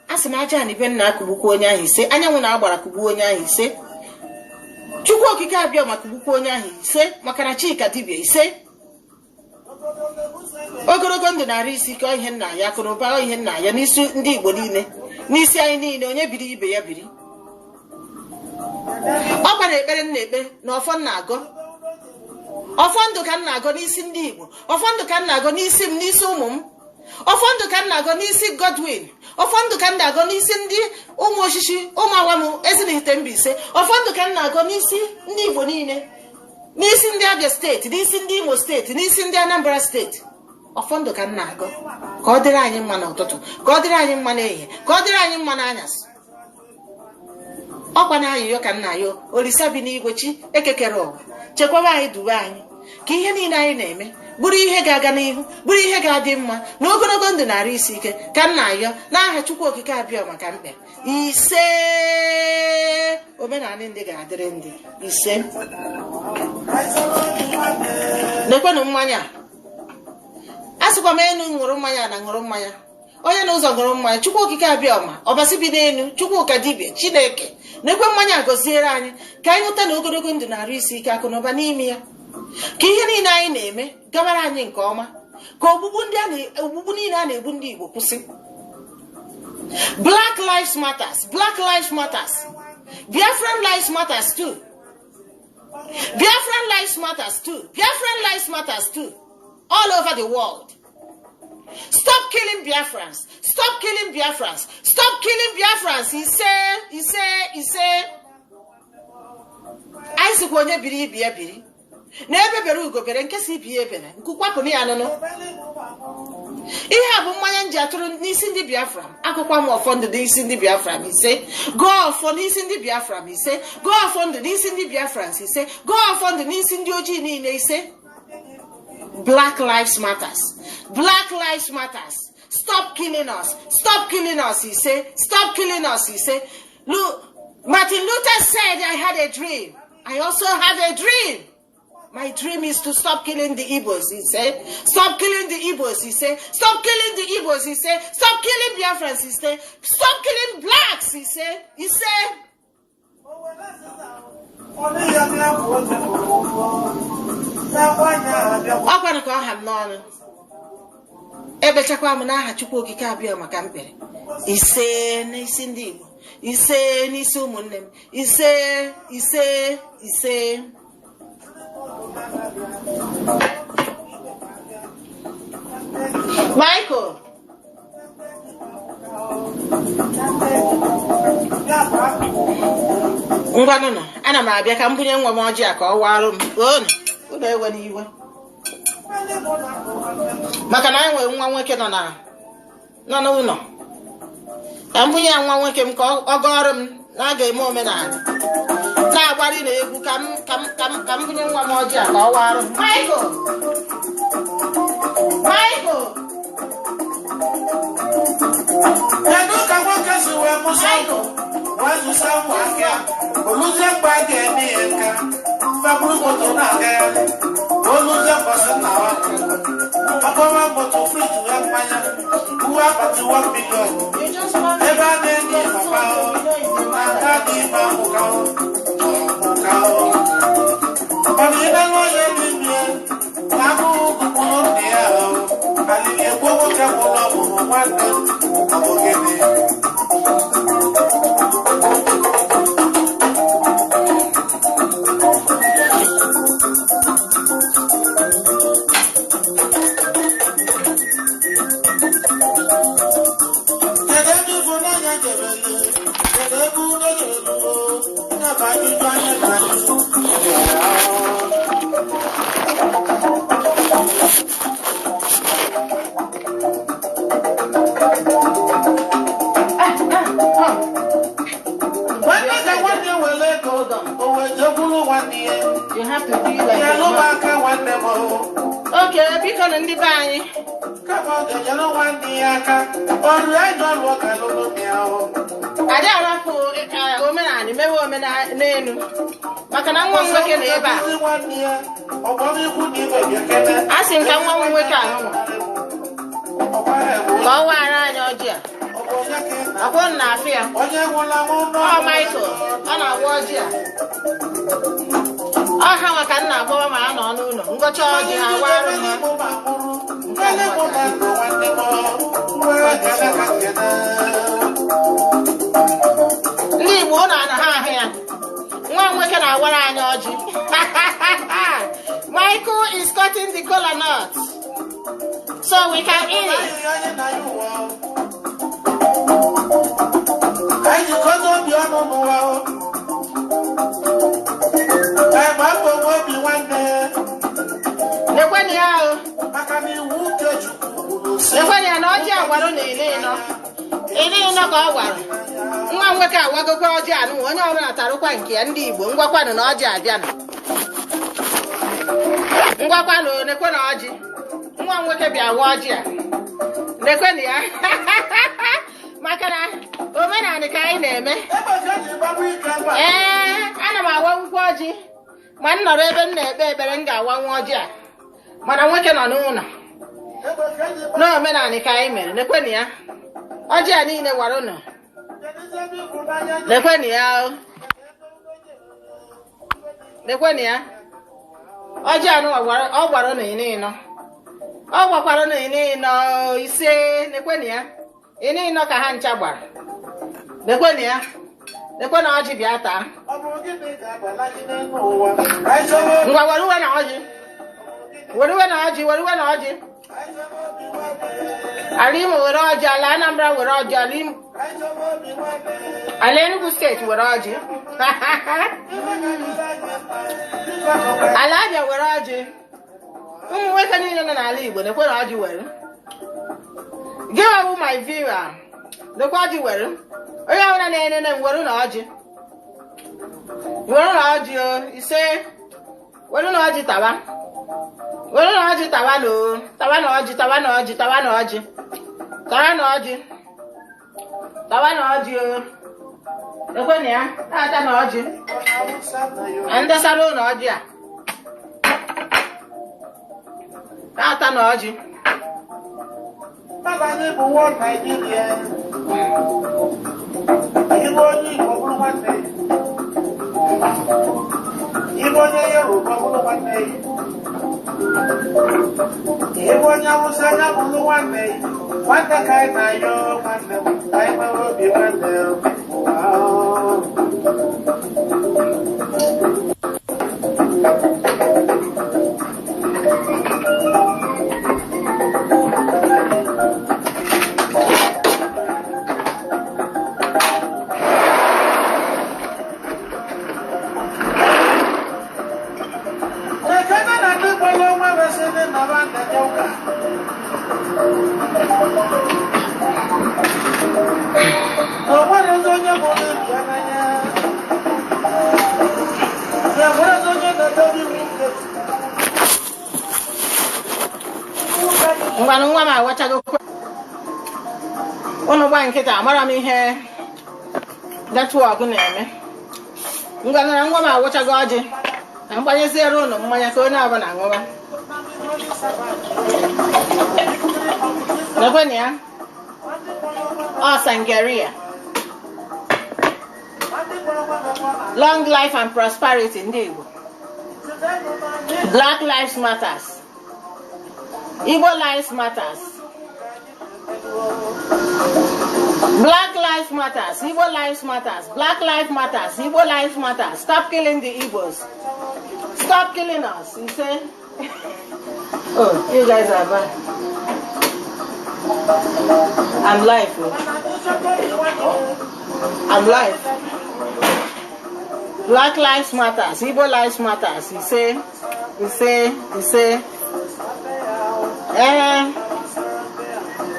Asị m aja anyị be nna kugbukwa onye ahụ ise. Anyanwụ na agbara kugbuo onye ahụ ise. Chukwu okike abịa ma kugbukwa onye ahụ ise maka na Chika dibịa ise. Ogologo ndụ na-arụ isi ike ihe nna ya akụrụba ihe nna ya n'isi ndị Igbo niile, n'isi anyị niile, onye biri ibe ya biri. Ọ gbara ekpere nna ekpe na ọfọ nna agọ. Ọfọ ndụ ka nna agọ n'isi ndị Igbo. Ọfọ ndụ ka nna agọ n'isi m, n'isi ụmụ m. Ọfọ ndụ ka nna agọ n'isi Godwin. Ọfọ ndụ ka nna agọ n'isi ndị ụmụ oshishi, ụmụ awam Ezinihite Mbaise. Ọfọ ndụ ka nna agọ n'isi ndị Igbo niile, n'isi ndị Abia steeti, n'isi ndị Imo steeti, n'isi ndị Anambra steeti. Ọfọ ndụ ka nna agọ ka ọ dịrị anyị mma n'ụtụtụ, ka ọ dịrị anyị mma n'ehihie, ka ọ dịrị anyị mma n'anyasị. Ọkwa na ayịyọ ka nna ya Olisa bi n'igwe chi ekekere ụwa chekwaba anyị, duwe anyị ka ihe niile anyị na-eme bụrụ ihe ga-aga n'ihu, bụrụ ihe ga-adị mma na ogologo ndụ na-arụ isi ike ka nna ya n'aha Chukwu okike abịa maka mkpe ise. Omenala ndị ga-adịrị ndị ise. Lekwenụ mmanya. Asịkwa m enu ṅụrụ mmanya na ṅụrụ mmanya. Onye n'ụzọ ṅụrụ mmanya Chukwu okike abịa ọma ọbasi bi n'elu Chukwu ka dibịa Chineke na-ekwe mmanya gọziere anyị ka anyị hụta na ogologo ndụ na-arụ isi ike akụ na ụba n'ime ya, ka ihe niile anyị na-eme gabara anyị nke ọma, ka ogbugbu niile a na-egbu ndị Igbo kwụsị. Black lives matters, Black lives matters, Biafran lives matters too, Biafran lives matters too, Biafran lives matters too, all over the world. Stop killing Biafrans. Stop killing Biafrans. Stop killing Biafrans. He said. I see when you biri. N'ebe bere ugo bere nke si bi ebere. Nkukwapụ ni anono. Ihe abụ mmanya nji atụrụ n'isi ndị Biafra. Akụkwa m ọfọndụ n'isi ndị Biafra ise. Go ọfọ n'isi ndị Biafra ise. Go ọfọndụ n'isi ndị Biafra ise. Go ọfọndụ n'isi ndị ojii niile ise. Black lives matters. Black lives matters. Stop killing us. Stop killing us, he said. Stop killing us, he said. Look, Martin Luther said, I had a dream. I also have a dream. My dream is to stop killing the IGBO'S, he said. Stop killing the IGBO'S, he said. Stop killing the IGBO'S, he said. Stop killing Biafrans, he said. Stop killing blacks, he said. He said. Ọkwanụ ka ọha m n'ọnụ ebechakwa m n'aha Chukwu okike abịa maka mkpere ise n'isi ndị Igbo ise n'isi ụmụnne m, ise ise ise. Michael, ngwanụ ana m abịa ka m bunye nwa m ọjị a ka ọ warụ m. Unu ewe n'iwe maka na anyị nwere nwa nwoke nọ n'ụlọ. Ka m bunye ya nwa nwoke m ka ọ gọọrọ m na a ga-eme omenala na-agbari na egwu ka m bunye nwa m ọjị a ka ọ warụ m. Michael, kedu ka nwoke si wee mụsa ụmụ wee zụsa ụmụaka oluzie mgbe a ga-eme ya nka faburu moto na-agagharị oluzie mbọsị nna wa akọwa moto friji wee mmanya uwe akpati 1 million ebe a na-enye papa na aka dị ime amụka mana ịnanụ onye n'ime na abụghị ụkpụrụ nna ya alili egbo nwoke mụrụ ọmụmụ nwanne abụgịnị. you have to be like okay, because in the bank. I don't know for women and women name. Makana one week in the back. I think I'm 1 week out. Go around Georgia. I won't not fear. Oh, Michael, and I was here. Oh, how I can now go around on Uno. Go charge you. Leave 1.5 here. 1 week and I want on Georgie. Michael is cutting the cola nuts so we can eat it. Nwa nwoke awagokwa ọjị anụ onye ọrụ atarụkwa nke ya ndị Igbo ngwakwanụ na ọjị abịanụ. Ngwakwanụ nekwe na ọjị. Nwa nwoke bịa wa ọjị a. Nekwe na ya. Maka na omenala ka anyị na-eme. Ana m awa nkwụ ọjị. Ma m nọrọ ebe m na-ekpe ekpere m ga-awa nwa ọjị a. Mana nwoke nọ n'ụlọ. Na omenala ka anyị mere nekwe na ya. Ọjị a niile wara ụlọ. Lekweni ya. Lekweni ya. Ọjị anụ ọ gwara na ịnọ. Ọ gwakwara na ịnọ ise lekweni ya. Ịnọ ka ha ncha gbara. Lekweni ya. Lekweni ọjị bịa taa. Ngwa weruwe na ọjị. Weruwe na ọjị, weruwe na ọjị. Alimo were ọjị, ala Anambra were ọjị, ala Enugu steeti were ọjị. Ala Abịa were ọjị. Ụmụ nwoke niile nọ n'ala Igbo na-ekwe na ọjị were. Give away my viewer. Lekwa ọjị were. Onye ọbụla na-enene m were na ọjị. Were na ọjị o ise. Were na ọjị tawa. Were na ọjị tawa no. Tawa na ọjị, tawa na ọjị, tawa na ọjị. Tawa na ọjị. Tawa na ọjị o. Lekwe na ya. Ata na ọjị. Ande saro na ọjị a. Ata na ọjị. Nobody will want Nigeria. You only for one day. You only for one day. You only one day. What the kind of you want them? I will be one day. ngwanụ nwa m awachago ụnụ gba nkịta amara m ihe netwọk na-eme. Ngwanụ na nwa m awachago ọjị na mgbanyeziere ụnụ mmanya ka onye ọbụla ṅụwa. Nekwenụ ya Sangeria. Long life and prosperity ndị Igbo. Black lives matters. Igbo lives matters. Black lives matters. Igbo lives matters. Black lives matters. Igbo lives matters. Stop killing the Igbos. Stop killing us. You say? Oh, you guys are bad. I'm live. I'm live. Black lives matters. Igbo lives matters. You say?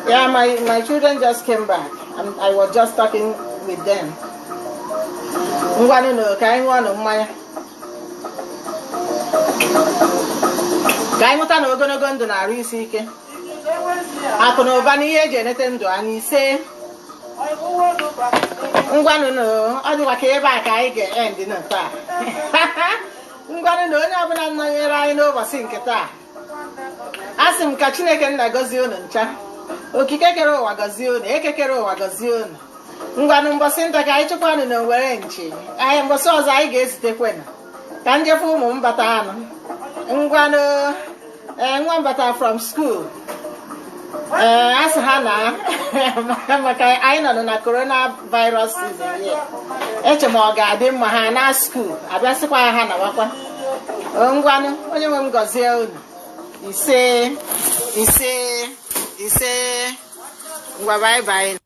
Yeah, my children just came back. I was just talking with them. Ka na ogologo ndụ na-arụ isi ike. Akụ na ụba n'ihe eji enete ndụ anyị ise. Ngwanụ na ọ dịkwa ka ebe a ka anyị ga-end na taa. Ngwanụ na onye ọbụla nọnyere anyị n'ụbọchị nke taa. Asị m ka Chineke nna gọzie unu ncha. Okike kere ụwa gọzie unu, eke kere ụwa gọzie unu. Ngwanụ mbọsị nta ka anyị chụkwanụ na Owere nchi. Anyị mbọsị ọzọ anyị ga-ezitekwenụ. Ka njefu ụmụ mbata anụ. Ngwanụ nwa mbata from school. Asị ha na maka anyị nọ na coronavirus season here. Eche ma ọ ga-adị mma ha na school abịasịkwa ha na wakwa. Ngwanụ onye nwe m gọzie unu. Ise ngwa bye bye.